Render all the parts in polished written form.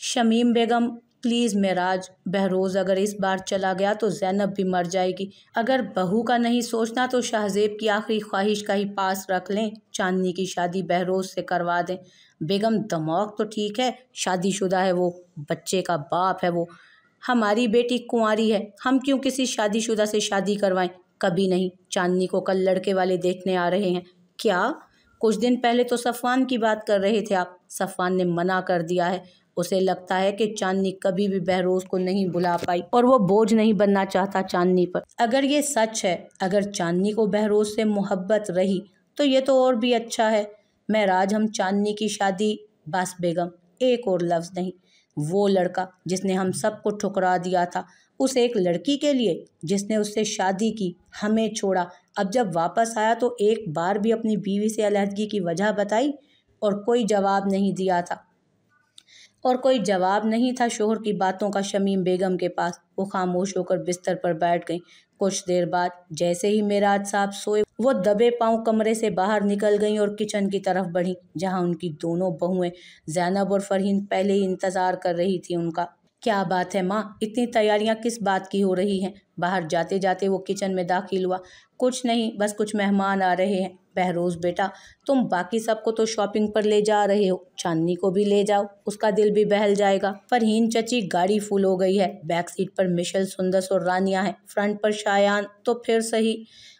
शमीम बेगम, please Meraj, बहरोज़ अगर इस बार चला गया तो ज़ैनब भी मर जाएगी। अगर बहू का नहीं सोचना तो शाहज़ेब की आखिरी ख्वाहिश का ही पास रख लें, चांदनी की शादी बहरोज़ से करवा दें। बेगम, दिमाग तो ठीक है, शादीशुदा है वो, बच्चे का बाप है वो। हमारी बेटी कुंवारी है, हम क्यों किसी शादीशुदा से शादी करवाएं? कभी नहीं। चांदनी को कल लड़के वाले देखने आ रहे हैं। क्या? कुछ दिन पहले तो सफ़वान की बात कर रहे थे आप। सफ़वान ने मना कर दिया है। उसे लगता है कि चांदनी कभी भी बहरोज़ को नहीं बुला पाई और वो बोझ नहीं बनना चाहता चांदनी पर। अगर ये सच है, अगर चांदनी को बहरोज़ से मोहब्बत रही तो ये तो और भी अच्छा है। महराज, हम चांदनी की शादी। बस बेगम, एक और लफ्ज़ नहीं। वो लड़का जिसने हम सबको ठुकरा दिया था, उस एक लड़की के लिए जिसने उससे शादी की, हमें छोड़ा, अब जब वापस आया तो एक बार भी अपनी बीवी से अलहदगी की वजह बताई? और कोई जवाब नहीं दिया था। और कोई जवाब नहीं था शोहर की बातों का शमीम बेगम के पास। वो खामोश होकर बिस्तर पर बैठ गईं। कुछ देर बाद जैसे ही मेराज साहब सोए, वो दबे पांव कमरे से बाहर निकल गईं और किचन की तरफ बढ़ीं, जहां उनकी दोनों बहुएं ज़ैनब और फरहीन पहले ही इंतजार कर रही थी उनका। क्या बात है माँ, इतनी तैयारियां किस बात की हो रही हैं? बाहर जाते जाते वो किचन में दाखिल हुआ। कुछ नहीं, बस कुछ मेहमान आ रहे हैं। बहरोज़ बेटा, तुम बाकी सबको तो शॉपिंग पर ले जा रहे हो, चांदनी को भी ले जाओ, उसका दिल भी बहल जाएगा। फरहीन चची, गाड़ी फुल हो गई है, बैक सीट पर मिशेल, सुंदस और रानिया हैं, फ्रंट पर शायान तो फिर सही।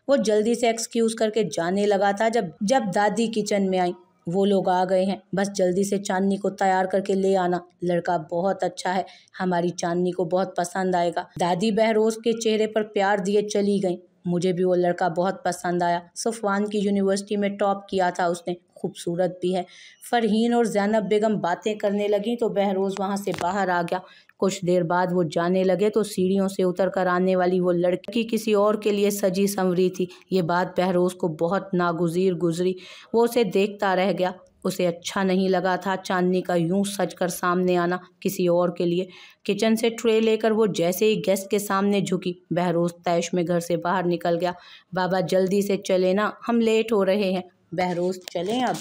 वो जल्दी से एक्सक्यूज़ करके जाने लगा था जब जब दादी किचन में आई। वो लोग आ गए हैं, बस जल्दी से चांदनी को तैयार करके ले आना, लड़का बहुत अच्छा है, हमारी चांदनी को बहुत पसंद आएगा। दादी बहरोज़ के चेहरे पर प्यार दिए चली गई। मुझे भी वो लड़का बहुत पसंद आया, सफ़वान की यूनिवर्सिटी में टॉप किया था उसने, खूबसूरत भी है। फरहीन और ज़ैनब बेगम बातें करने लगी तो बहरोज़ वहाँ से बाहर आ गया। कुछ देर बाद वो जाने लगे तो सीढ़ियों से उतर कर आने वाली वो लड़की किसी और के लिए सजी संवरी थी। ये बात बहरोज़ को बहुत नागुज़ीर गुजरी। वो उसे देखता रह गया। उसे अच्छा नहीं लगा था चांदनी का यूं सज कर सामने आना किसी और के लिए। किचन से ट्रे लेकर वो जैसे ही गेस्ट के सामने झुकी, बहरोज़ तैश में घर से बाहर निकल गया। बाबा जल्दी से चले ना, हम लेट हो रहे हैं। बहरोज़, चलें अब?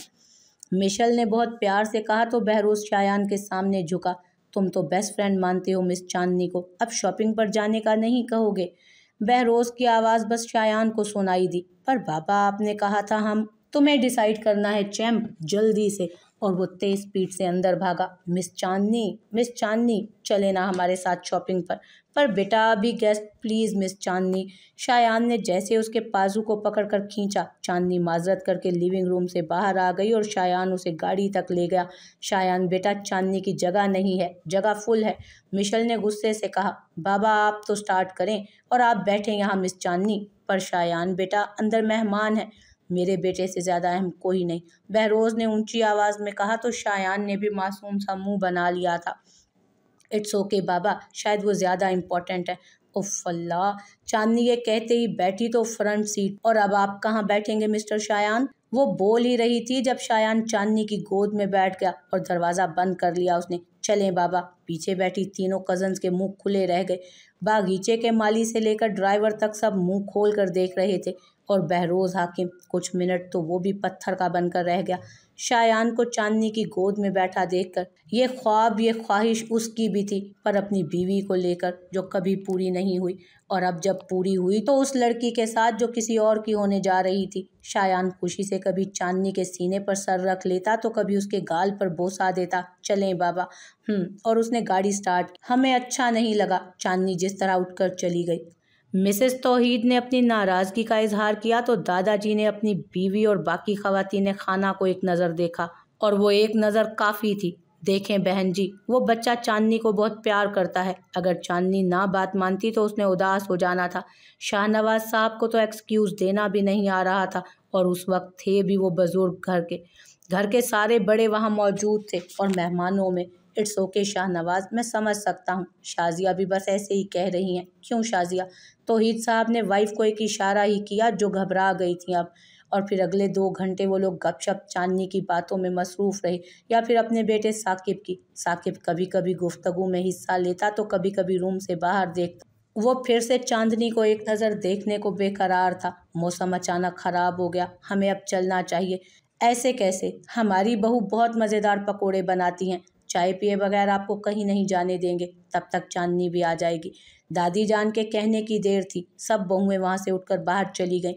मिशेल ने बहुत प्यार से कहा तो बहरोज़ शायान के सामने झुका। तुम तो बेस्ट फ्रेंड मानते हो मिस चांदनी को, अब शॉपिंग पर जाने का नहीं कहोगे? बहरोज़ की आवाज़ बस शायान को सुनाई दी। पर पापा, आपने कहा था हम। तुम्हें डिसाइड करना है चैम्प, जल्दी से। और वो तेज स्पीड से अंदर भागा। मिस चांदनी, चले ना हमारे साथ शॉपिंग पर बेटा अभी गेस्ट, प्लीज़ मिस चांदनी। शायान ने जैसे उसके बाजू को पकड़कर खींचा, चांदनी माजरत करके लिविंग रूम से बाहर आ गई और शायान उसे गाड़ी तक ले गया। शायान बेटा, चांदनी की जगह नहीं है, जगह फुल है, मिशेल ने गुस्से से कहा। बाबा आप तो स्टार्ट करें और आप बैठें यहाँ मिस चांदनी। पर शायान बेटा, अंदर मेहमान है, मेरे बेटे से ज़्यादा अहम कोई नहीं, बहरोज़ ने ऊंची आवाज़ में कहा तो शायान ने भी मासूम सा मुंह बना लिया था। इट्स ओके बाबा, शायद वो ज़्यादा इम्पोर्टेंट है। उफ़ अल्लाह, चांदनी ये कहते ही बैठी तो फ्रंट सीट। और अब आप कहाँ बैठेंगे मिस्टर शायान? वो बोल ही रही थी जब शायान चांदनी की गोद में बैठ गया और दरवाज़ा बंद कर लिया उसने। चलें बाबा। पीछे बैठी तीनों कज़न्स के मुंह खुले रह गए। बागीचे के माली से लेकर ड्राइवर तक सब मुंह खोल कर देख रहे थे। और बहरोज़ हाकिम कुछ मिनट तो वो भी पत्थर का बनकर रह गया, शायान को चांदनी की गोद में बैठा देखकर। ये ख्वाब, ये ख्वाहिश उसकी भी थी, पर अपनी बीवी को लेकर, जो कभी पूरी नहीं हुई। और अब जब पूरी हुई तो उस लड़की के साथ जो किसी और की होने जा रही थी। शायान खुशी से कभी चांदनी के सीने पर सर रख लेता तो कभी उसके गाल पर बोसा देता। चलें बाबा। और उसने गाड़ी स्टार्ट की। हमें अच्छा नहीं लगा चांदनी जिस तरह उठकर चली गई। मिसेस तौहीद ने अपनी नाराज़गी का इजहार किया तो दादाजी ने अपनी बीवी और बाकी खवातीन खाना को एक नज़र देखा, और वो एक नज़र काफ़ी थी। देखें बहन जी, वो बच्चा चांदनी को बहुत प्यार करता है, अगर चांदनी ना बात मानती तो उसने उदास हो जाना था। शाहनवाज साहब को तो एक्सक्यूज़ देना भी नहीं आ रहा था, और उस वक्त थे भी वो बुजुर्ग घर के सारे बड़े वहाँ मौजूद थे और मेहमानों में। इट्स ओके शाहनवाज, मैं समझ सकता हूँ, शाजिया भी बस ऐसे ही कह रही हैं। क्यों शाजिया? तौहीद साहब ने वाइफ को एक इशारा ही किया जो घबरा गई थी अब। और फिर अगले 2 घंटे वो लोग गपशप चांदनी की बातों में मसरूफ़ रहे, या फिर अपने बेटे साकिब की। साकिब कभी कभी गुफ्तगू में हिस्सा लेता तो कभी कभी रूम से बाहर देखता। वो फिर से चांदनी को एक नज़र देखने को बेकरार था। मौसम अचानक ख़राब हो गया, हमें अब चलना चाहिए। ऐसे कैसे? हमारी बहू बहुत मज़ेदार पकोड़े बनाती हैं, चाय पिए बगैर आपको कहीं नहीं जाने देंगे, तब तक चांदनी भी आ जाएगी। दादी जान के कहने की देर थी, सब बहुएं वहाँ से उठकर बाहर चली गईं।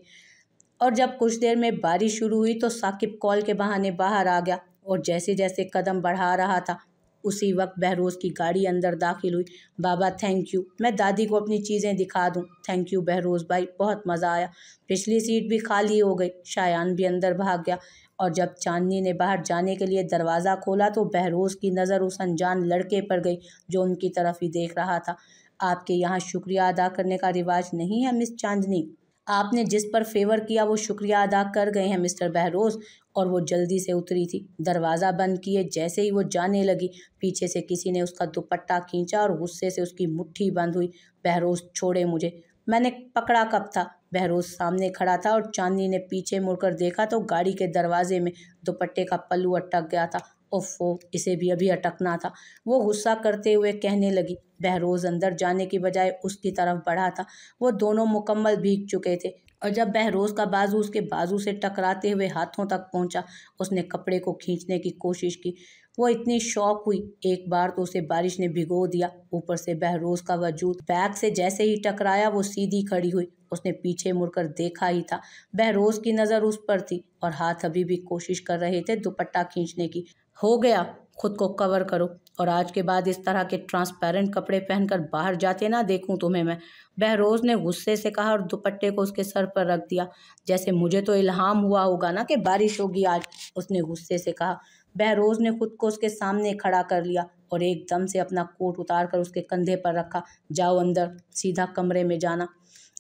और जब कुछ देर में बारिश शुरू हुई तो साकिब कॉल के बहाने बाहर आ गया और जैसे जैसे कदम बढ़ा रहा था उसी वक्त बहरोज़ की गाड़ी अंदर दाखिल हुई। बाबा थैंक यू, मैं दादी को अपनी चीज़ें दिखा दूं। थैंक यू बहरोज़ भाई, बहुत मज़ा आया। पिछली सीट भी खाली हो गई। शायान भी अंदर भाग गया और जब चांदनी ने बाहर जाने के लिए दरवाज़ा खोला तो बहरोज़ की नज़र उस अनजान लड़के पर गई जो उनकी तरफ ही देख रहा था। आपके यहाँ शुक्रिया अदा करने का रिवाज नहीं है मिस चांदनी। आपने जिस पर फेवर किया वो शुक्रिया अदा कर गए हैं मिस्टर बहरोज़। और वो जल्दी से उतरी थी। दरवाज़ा बंद किए जैसे ही वो जाने लगी पीछे से किसी ने उसका दुपट्टा खींचा और गुस्से से उसकी मुट्ठी बंद हुई। बहरोज़ छोड़े मुझे। मैंने पकड़ा कब था? बहरोज़ सामने खड़ा था और चांदनी ने पीछे मुड़कर देखा तो गाड़ी के दरवाजे में दुपट्टे का पल्लू अटक गया था। ओफो, इसे भी अभी अटकना था। वो गुस्सा करते हुए कहने लगी। बहरोज़ अंदर जाने की बजाय उसकी तरफ बढ़ा था। वो दोनों मुकम्मल भीग चुके थे और जब बहरोज़ का बाजू उसके बाजू से टकराते हुए हाथों तक पहुंचा उसने कपड़े को खींचने की कोशिश की। वो इतनी शॉक हुई, एक बार तो उसे बारिश ने भिगो दिया, ऊपर से बहरोज़ का वजूद बैग से जैसे ही टकराया वो सीधी खड़ी हुई। उसने पीछे मुड़कर देखा ही था। बहरोज़ की नज़र उस पर थी और हाथ अभी भी कोशिश कर रहे थे दुपट्टा खींचने की। हो गया, खुद को कवर करो और आज के बाद इस तरह के ट्रांसपेरेंट कपड़े पहनकर बाहर जाते ना देखूं तुम्हें मैं। बहरोज़ ने गुस्से से कहा और दुपट्टे को उसके सर पर रख दिया। जैसे मुझे तो इल्हाम हुआ होगा ना कि बारिश होगी आज, उसने गुस्से से कहा। बहरोज़ ने खुद को उसके सामने खड़ा कर लिया और एकदम से अपना कोट उतार कर उसके कंधे पर रखा। जाओ अंदर, सीधा कमरे में जाना।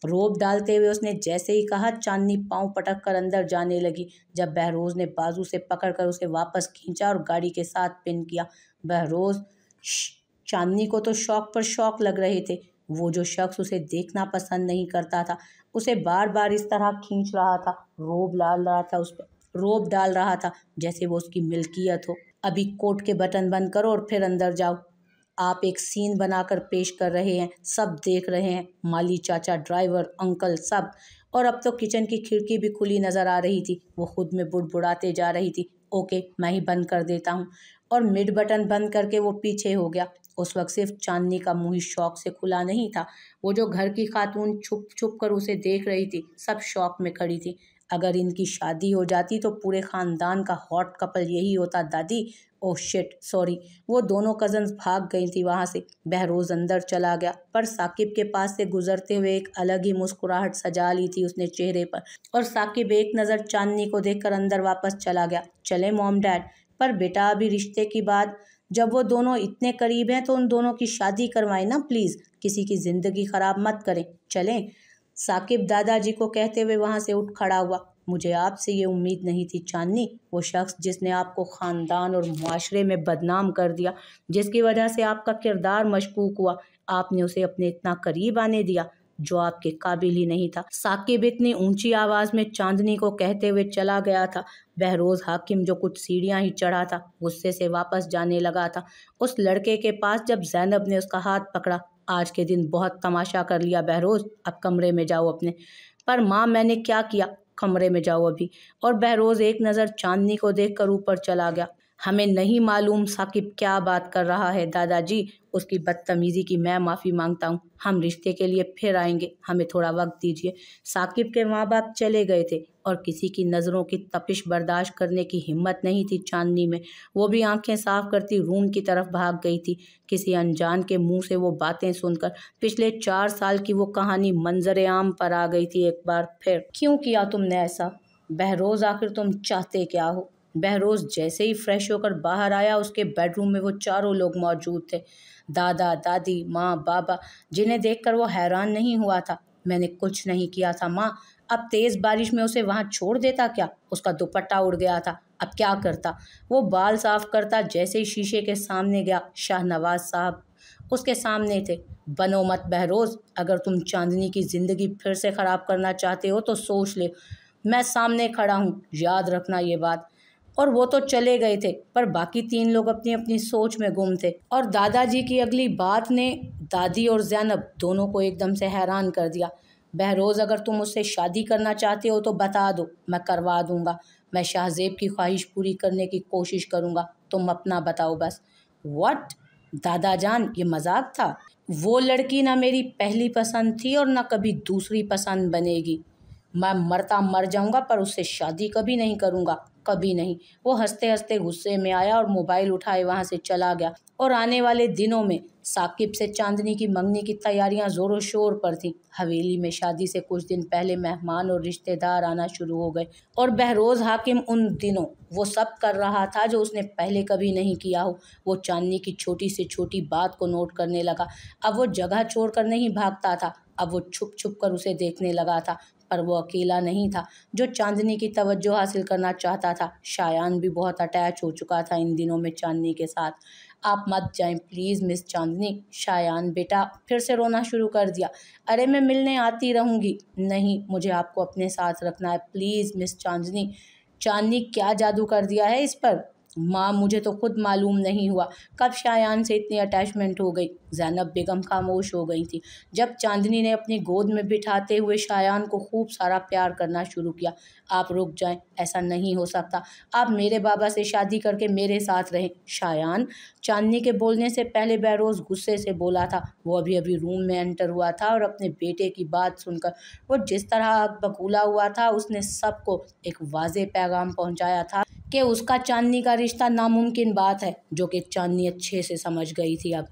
रोब डालते हुए उसने जैसे ही कहा चांदनी पांव पटक कर अंदर जाने लगी। जब बहरोज़ ने बाजू से पकड़कर उसे वापस खींचा और गाड़ी के साथ पिन किया। बहरोज़ चांदनी को तो शौक पर शौक लग रहे थे। वो जो शख्स उसे देखना पसंद नहीं करता था उसे बार बार इस तरह खींच रहा था, रोब डाल रहा था उस पर, रोब डाल रहा था जैसे वो उसकी मिल्कियत हो। अभी कोट के बटन बंद करो और फिर अंदर जाओ। आप एक सीन बनाकर पेश कर रहे हैं, सब देख रहे हैं, माली चाचा, ड्राइवर, अंकल, सब। और अब तो किचन की खिड़की भी खुली नज़र आ रही थी। वो खुद में बुड़बुड़ाते जा रही थी। ओके, मैं ही बंद कर देता हूँ। और मिड बटन बंद करके वो पीछे हो गया। उस वक्त सिर्फ चांदनी का मुंह ही शौक से खुला नहीं था। वो जो घर की खातून छुप छुप कर उसे देख रही थी, सब शौक में खड़ी थी। अगर इनकी शादी हो जाती तो पूरे ख़ानदान का हॉट कपल यही होता दादी। Oh shit, sorry. वो दोनों कज़न्स भाग गई थी वहाँ से। बहरोज़ अंदर चला गया पर साकिब के पास से गुजरते हुए एक अलग ही मुस्कुराहट सजा ली थी उसने चेहरे पर। और साकिब एक नज़र चांदनी को देखकर अंदर वापस चला गया। चले मॉम डैड। पर बेटा अभी रिश्ते की बात, जब वो दोनों इतने करीब हैं तो उन दोनों की शादी करवाएं ना प्लीज़, किसी की ज़िंदगी ख़राब मत करें, चलें। साकिब दादाजी को कहते हुए वहाँ से उठ खड़ा हुआ। मुझे आपसे ये उम्मीद नहीं थी चांदनी। वो शख्स जिसने आपको ख़ानदान और मुआशरे में बदनाम कर दिया, जिसकी वजह से आपका किरदार मशकूक हुआ, आपने उसे अपने इतना करीब आने दिया जो आपके काबिल ही नहीं था। साकिब इतनी ऊंची आवाज़ में चांदनी को कहते हुए चला गया था। बहरोज़ हाकिम जो कुछ सीढ़ियाँ ही चढ़ा था गुस्से से वापस जाने लगा था उस लड़के के पास जब जैनब ने उसका हाथ पकड़ा। आज के दिन बहुत तमाशा कर लिया बहरोज़, अब कमरे में जाओ अपने। पर माँ, मैंने क्या किया? कमरे में जाओ अभी। और बहरोज़ एक नज़र चांदनी को देखकर ऊपर चला गया। हमें नहीं मालूम साकिब क्या बात कर रहा है दादाजी, उसकी बदतमीज़ी की मैं माफ़ी मांगता हूँ। हम रिश्ते के लिए फिर आएंगे, हमें थोड़ा वक्त दीजिए। साकिब के माँ बाप चले गए थे और किसी की नज़रों की तपिश बर्दाश्त करने की हिम्मत नहीं थी चांदनी में। वो भी आंखें साफ करती रूम की तरफ भाग गई थी। किसी अनजान के मुंह से वो बातें सुनकर पिछले 4 साल की वो कहानी मंजर आम पर आ गई थी एक बार फिर। क्यों किया तुमने ऐसा? बहरोज़, आखिर तुम चाहते क्या हो? बहरोज़ जैसे ही फ्रेश होकर बाहर आया उसके बेडरूम में वो चारों लोग मौजूद थे। दादा, दादी, माँ, बाबा, जिन्हें देखकर वो हैरान नहीं हुआ था। मैंने कुछ नहीं किया था माँ। अब तेज़ बारिश में उसे वहाँ छोड़ देता क्या? उसका दुपट्टा उड़ गया था, अब क्या करता? वो बाल साफ करता जैसे ही शीशे के सामने गया। शाहनवाज साहब उसके सामने थे। बनो मत बहरोज़, अगर तुम चांदनी की ज़िंदगी फिर से ख़राब करना चाहते हो तो सोच ले, मैं सामने खड़ा हूँ, याद रखना ये बात। और वो तो चले गए थे पर बाकी 3 लोग अपनी अपनी सोच में गुम थे। और दादाजी की अगली बात ने दादी और जैनब दोनों को एकदम से हैरान कर दिया। बहरोज़, अगर तुम उससे शादी करना चाहते हो तो बता दो, मैं करवा दूंगा। मैं शाहज़ेब की ख्वाहिश पूरी करने की कोशिश करूंगा, तुम अपना बताओ बस। व्हाट? दादाजान, ये मजाक था। वो लड़की ना मेरी पहली पसंद थी और ना कभी दूसरी पसंद बनेगी। मैं मरता मर जाऊंगा पर उससे शादी कभी नहीं करूंगा, कभी नहीं। वो हंसते हंसते गुस्से में आया और मोबाइल उठाए वहां से चला गया। और आने वाले दिनों में साकिब से चांदनी की मंगनी की तैयारियां जोरों शोर पर थीं। हवेली में शादी से कुछ दिन पहले मेहमान और रिश्तेदार आना शुरू हो गए और बहरोज हाकिम उन दिनों वो सब कर रहा था जो उसने पहले कभी नहीं किया हो। वो चांदनी की छोटी से छोटी बात को नोट करने लगा। अब वो जगह छोड़कर नहीं भागता था, अब वो छुप छुप कर उसे देखने लगा था। पर वो अकेला नहीं था जो चांदनी की तवज्जो हासिल करना चाहता था। शायान भी बहुत अटैच हो चुका था इन दिनों में चांदनी के साथ। आप मत जाएं प्लीज़ मिस चांदनी। शायान बेटा फिर से रोना शुरू कर दिया। अरे मैं मिलने आती रहूँगी। नहीं, मुझे आपको अपने साथ रखना है प्लीज़ मिस चांदनी। चांदनी क्या जादू कर दिया है इस पर? माँ, मुझे तो खुद मालूम नहीं हुआ कब शायान से इतनी अटैचमेंट हो गई। ज़ैनब बेगम खामोश हो गई थी जब चांदनी ने अपनी गोद में बिठाते हुए शायान को खूब सारा प्यार करना शुरू किया। आप रुक जाएं, ऐसा नहीं हो सकता। आप मेरे बाबा से शादी करके मेरे साथ रहें। शायान, चांदनी के बोलने से पहले बहरोज गुस्से से बोला था। वो अभी अभी रूम में एंटर हुआ था और अपने बेटे की बात सुनकर वो जिस तरह बकुला हुआ था, उसने सबको एक वाज़ेह पैगाम पहुंचाया था कि उसका चांदनी का रिश्ता नामुमकिन बात है, जो कि चांदनी अच्छे से समझ गई थी। अब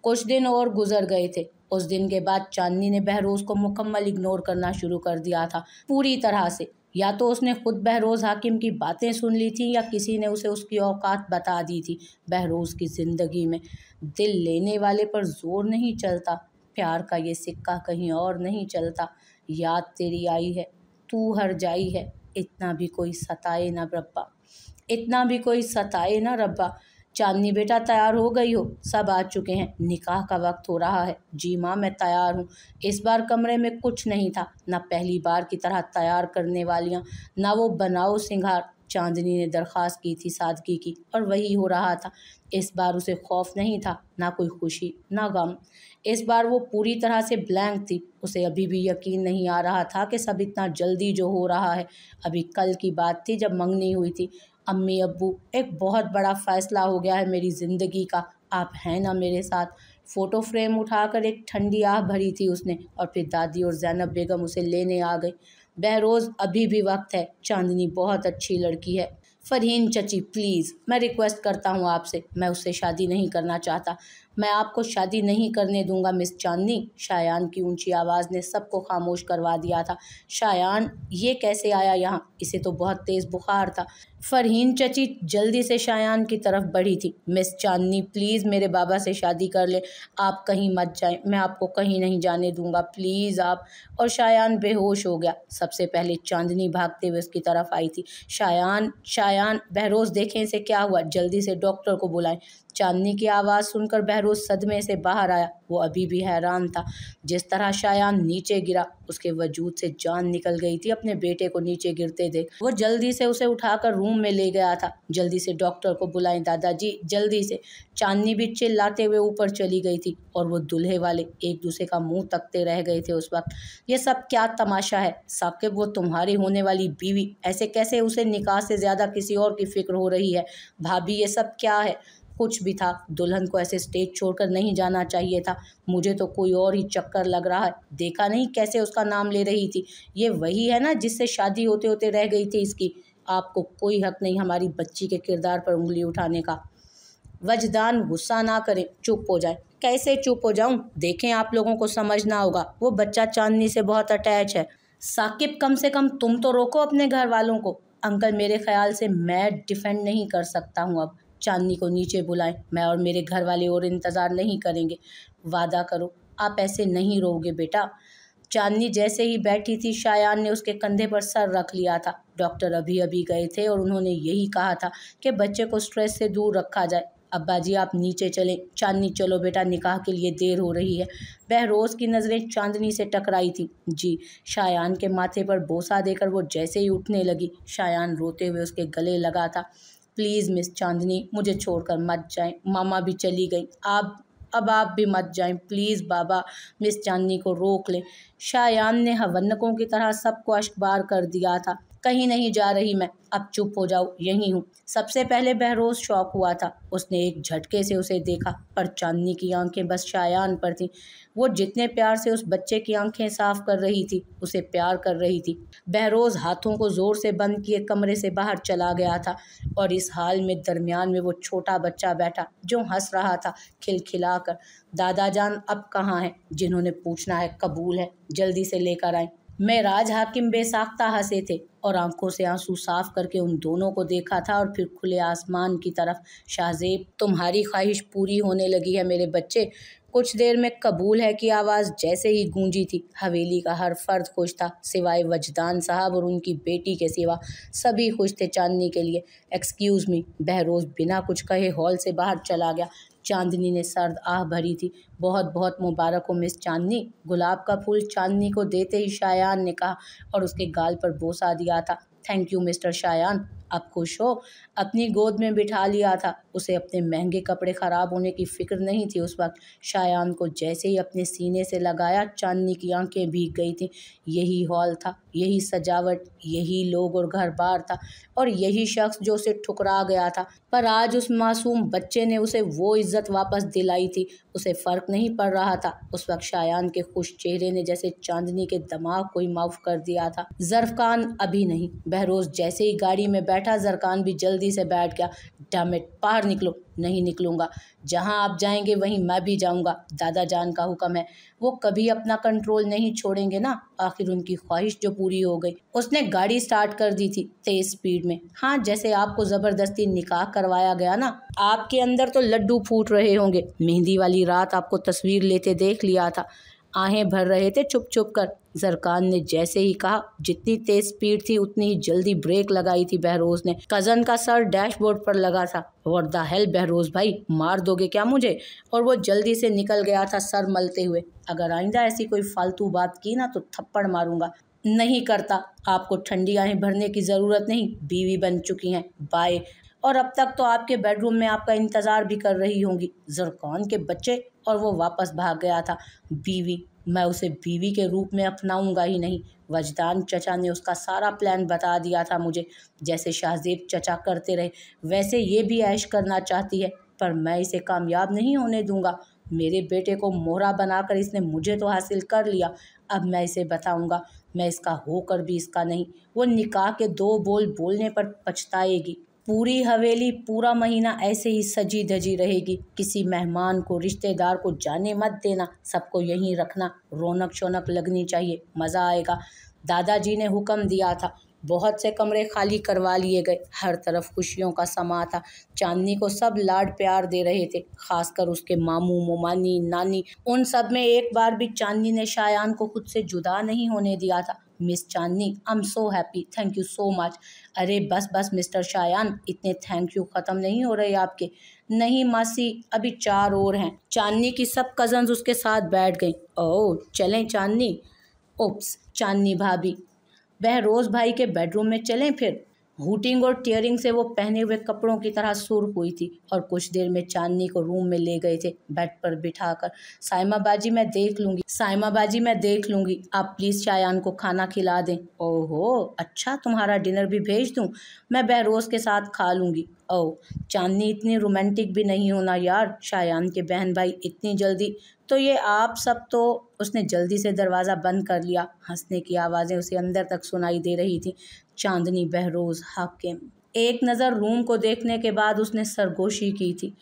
कुछ दिन और गुजर गए थे। उस दिन के बाद चांदनी ने बहरोज को मुकम्मल इग्नोर करना शुरू कर दिया था, पूरी तरह से। या तो उसने खुद बहरोज हाकिम की बातें सुन ली थी या किसी ने उसे उसकी औकात बता दी थी। बहरोज की ज़िंदगी में दिल लेने वाले पर जोर नहीं चलता, प्यार का ये सिक्का कहीं और नहीं चलता। याद तेरी आई है, तू हर जाई है, इतना भी कोई सताए ना रब्बा, इतना भी कोई सताए ना रब्बा। चांदनी बेटा तैयार हो गई हो? सब आ चुके हैं, निकाह का वक्त हो रहा है। जी माँ, मैं तैयार हूँ। इस बार कमरे में कुछ नहीं था, ना पहली बार की तरह तैयार करने वालियाँ, ना वो बनाओ सिंगार। चांदनी ने दरख्वास्त की थी सादगी की, और वही हो रहा था। इस बार उसे खौफ नहीं था, ना कोई खुशी ना गम। इस बार वो पूरी तरह से ब्लैंक थी। उसे अभी भी यकीन नहीं आ रहा था कि सब इतना जल्दी जो हो रहा है। अभी कल की बात थी जब मंगनी हुई थी। अम्मी अब्बू, एक बहुत बड़ा फ़ैसला हो गया है मेरी ज़िंदगी का, आप हैं ना मेरे साथ? फ़ोटो फ्रेम उठाकर एक ठंडी आह भरी थी उसने, और फिर दादी और ज़ैनब बेगम उसे लेने आ गई। बहरोज़, अभी भी वक्त है, चांदनी बहुत अच्छी लड़की है। फ़रहीन चची प्लीज़, मैं रिक्वेस्ट करता हूँ आपसे, मैं उससे शादी नहीं करना चाहता। मैं आपको शादी नहीं करने दूंगा मिस चांदनी। शायान की ऊंची आवाज़ ने सबको खामोश करवा दिया था। शायान ये कैसे आया यहाँ? इसे तो बहुत तेज़ बुखार था। फ़रहीन चची जल्दी से शायान की तरफ बढ़ी थी। मिस चांदनी प्लीज़ मेरे बाबा से शादी कर ले, आप कहीं मत जाएं, मैं आपको कहीं नहीं जाने दूंगा, प्लीज़ आप। और शायान बेहोश हो गया। सबसे पहले चांदनी भागते हुए उसकी तरफ आई थी। शायान, शायान, बहरोज़ देखें इसे क्या हुआ, जल्दी से डॉक्टर को बुलाएं। चांदनी की आवाज़ सुनकर बहरोज़ सदमे से बाहर आया। वो अभी भी हैरान था। जिस तरह शायान नीचे गिरा, उसके वजूद से जान निकल गई थी। अपने बेटे को नीचे गिरते देख वो जल्दी से उसे उठाकर रूम में ले गया था। जल्दी से डॉक्टर को बुलाएं दादाजी, जल्दी से। चांदनी भी चिल्लाते हुए ऊपर चली गई थी और वो दूल्हे वाले एक दूसरे का मुंह तकते रह गए थे उस वक्त। ये सब क्या तमाशा है साकिब? वो तुम्हारी होने वाली बीवी, ऐसे कैसे उसे निकाह से ज़्यादा किसी और की फिक्र हो रही है? भाभी, ये सब क्या है? कुछ भी था, दुल्हन को ऐसे स्टेज छोड़कर नहीं जाना चाहिए था। मुझे तो कोई और ही चक्कर लग रहा है। देखा नहीं कैसे उसका नाम ले रही थी? ये वही है ना जिससे शादी होते होते रह गई थी इसकी। आपको कोई हक नहीं हमारी बच्ची के किरदार पर उंगली उठाने का। वजदान, गुस्सा ना करें, चुप हो जाए। कैसे चुप हो जाऊं? देखें, आप लोगों को समझना होगा, वो बच्चा चांदनी से बहुत अटैच है। साकिब, कम से कम तुम तो रोको अपने घर वालों को। अंकल, मेरे ख्याल से मैं डिफेंड नहीं कर सकता हूँ अब। चांदनी को नीचे बुलाएं, मैं और मेरे घर वाले और इंतज़ार नहीं करेंगे। वादा करो आप ऐसे नहीं रोगे बेटा। चांदनी जैसे ही बैठी थी, शायान ने उसके कंधे पर सर रख लिया था। डॉक्टर अभी अभी गए थे और उन्होंने यही कहा था कि बच्चे को स्ट्रेस से दूर रखा जाए। अब्बा जी आप नीचे चलें। चांदनी चलो बेटा, निकाह के लिए देर हो रही है। बहरोज़ की नज़रें चांदनी से टकराई थी। जी। शायान के माथे पर बोसा देकर वो जैसे ही उठने लगी, शायान रोते हुए उसके गले लगा था। प्लीज़ मिस चांदनी, मुझे छोड़कर मत जाएं। मामा भी चली गई, अब आप भी मत जाएं प्लीज़ बाबा। मिस चांदनी को रोक लें। शायान ने हवन्नकों की तरह सबको अश्कबार कर दिया था। कहीं नहीं जा रही मैं, अब चुप हो जाओ, यहीं हूँ। सबसे पहले बहरोज शॉक हुआ था। उसने एक झटके से उसे देखा, पर चांदनी की आंखें बस शायान पर थीं। वो जितने प्यार से उस बच्चे की आंखें साफ कर रही थी, उसे प्यार कर रही थी। बहरोज हाथों को जोर से बंद किए कमरे से बाहर चला गया था, और इस हाल में दरमियान में वो छोटा बच्चा बैठा जो हंस रहा था खिलखिलाकर। दादा जान अब कहाँ हैं? जिन्होंने पूछना है कबूल है, जल्दी से लेकर आए। मेराज हाकिम बेसाख्ता हंसे थे और आंखों से आंसू साफ करके उन दोनों को देखा था और फिर खुले आसमान की तरफ। शाहजेब, तुम्हारी ख्वाहिश पूरी होने लगी है मेरे बच्चे। कुछ देर में कबूल है की आवाज़ जैसे ही गूंजी थी, हवेली का हर फर्द खुश था, सिवाय वजदान साहब और उनकी बेटी के सिवा। सभी खुश थे चांदनी के लिए। Excuse me. बहरोज बिना कुछ कहे हॉल से बाहर चला गया। चांदनी ने सर्द आह भरी थी। बहुत बहुत मुबारक हो मिस चांदनी। गुलाब का फूल चांदनी को देते ही शायान ने कहा और उसके गाल पर बोसा दिया था। Thank you mister Shayan. अब खुश हो? अपनी गोद में बिठा लिया था। उसे अपने महंगे कपड़े ख़राब होने की फिक्र नहीं थी उस वक्त। शायान को जैसे ही अपने सीने से लगाया, चांदनी की आंखें भीग गई थीं। यही हॉल था, यही सजावट, यही लोग और घर बार था, और यही शख्स जो उसे ठुकरा गया था। पर आज उस मासूम बच्चे ने उसे वो इज्जत वापस दिलाई थी। उसे फ़र्क नहीं पड़ रहा था उस वक्त शायान के खुश चेहरे ने जैसे चांदनी के दिमाग को ही माफ कर दिया था। ज़रफ़कान अभी नहीं। बहरोज जैसे ही गाड़ी में बैठा, ज़रफ़कान भी जल्दी से बैठ गया। डैमिट, बाहर निकलो। नहीं निकलूंगा। जहां आप जाएंगे वहीं मैं भी जाऊंगा। दादा जान का हुक्म है। वो कभी अपना कंट्रोल नहीं छोड़ेंगे ना। आखिर उनकी ख्वाहिश जो पूरी हो गई। उसने गाड़ी स्टार्ट कर दी थी तेज स्पीड में। हाँ, जैसे आपको जबरदस्ती निकाह करवाया गया ना। आपके अंदर तो लड्डू फूट रहे होंगे। मेहंदी वाली रात आपको तस्वीर लेते देख लिया था। आहें भर रहे थे चुप चुप कर। जरकान ने जैसे ही कहा, जितनी तेज स्पीड थी उतनी ही जल्दी ब्रेक लगाई थी बहरोज ने। कजन का सर डैशबोर्ड पर लगा था। व्हाट द हेल बहरोज भाई, मार दोगे क्या मुझे? और वो जल्दी से निकल गया था सर मलते हुए। अगर आइंदा ऐसी कोई फालतू बात की ना तो थप्पड़ मारूंगा। नहीं करता। आपको ठंडी आहें भरने की ज़रूरत नहीं, बीवी बन चुकी हैं। बाय। और अब तक तो आपके बेडरूम में आपका इंतज़ार भी कर रही होंगी ज़रकान के बच्चे। और वो वापस भाग गया था। बीवी? मैं उसे बीवी के रूप में अपनाऊंगा ही नहीं। वजदान चचा ने उसका सारा प्लान बता दिया था मुझे। जैसे शाहजेब चचा करते रहे, वैसे ये भी ऐश करना चाहती है, पर मैं इसे कामयाब नहीं होने दूंगा। मेरे बेटे को मोहरा बनाकर इसने मुझे तो हासिल कर लिया। अब मैं इसे बताऊंगा, मैं इसका होकर भी इसका नहीं। वो निकाह के 2 बोल बोलने पर पछताएगी। पूरी हवेली पूरा महीना ऐसे ही सजी धजी रहेगी। किसी मेहमान को, रिश्तेदार को जाने मत देना। सबको यहीं रखना। रौनक शौनक लगनी चाहिए, मज़ा आएगा। दादाजी ने हुक्म दिया था। बहुत से कमरे खाली करवा लिए गए। हर तरफ खुशियों का समा था। चांदनी को सब लाड प्यार दे रहे थे, खासकर उसके मामू, मोमानी, नानी। उन सब में एक बार भी चांदनी ने शायान को खुद से जुदा नहीं होने दिया था। Miss Chandni, I am so happy, thank you so much. अरे बस बस मिस्टर शायान, इतने थैंक यू ख़त्म नहीं हो रहे आपके। नहीं मासी, अभी 4 और हैं। चांदनी की सब कज़न्स उसके साथ बैठ गईं। ओह चलें चांदनी? ओप्स, चांदनी भाभी। बहरोज भाई के बेडरूम में चलें फिर? हूटिंग और टीयरिंग से वो पहने हुए कपड़ों की तरह सुर्ख हुई थी, और कुछ देर में चांदनी को रूम में ले गए थे बेड पर बिठाकर। साइमा बाजी मैं देख लूंगी, साइमा बाजी मैं देख लूंगी, आप प्लीज़ शायान को खाना खिला दें। ओहो अच्छा, तुम्हारा डिनर भी भेज दूं? मैं बहरोज के साथ खा लूंगी। ओह चांदनी, इतनी रोमांटिक भी नहीं होना यार। शायान के बहन भाई इतनी जल्दी? तो ये आप सब तो। उसने जल्दी से दरवाज़ा बंद कर लिया। हंसने की आवाज़ें उसे अंदर तक सुनाई दे रही थी। चांदनी, बहरोज, हाकिम। एक नज़र रूम को देखने के बाद उसने सरगोशी की थी।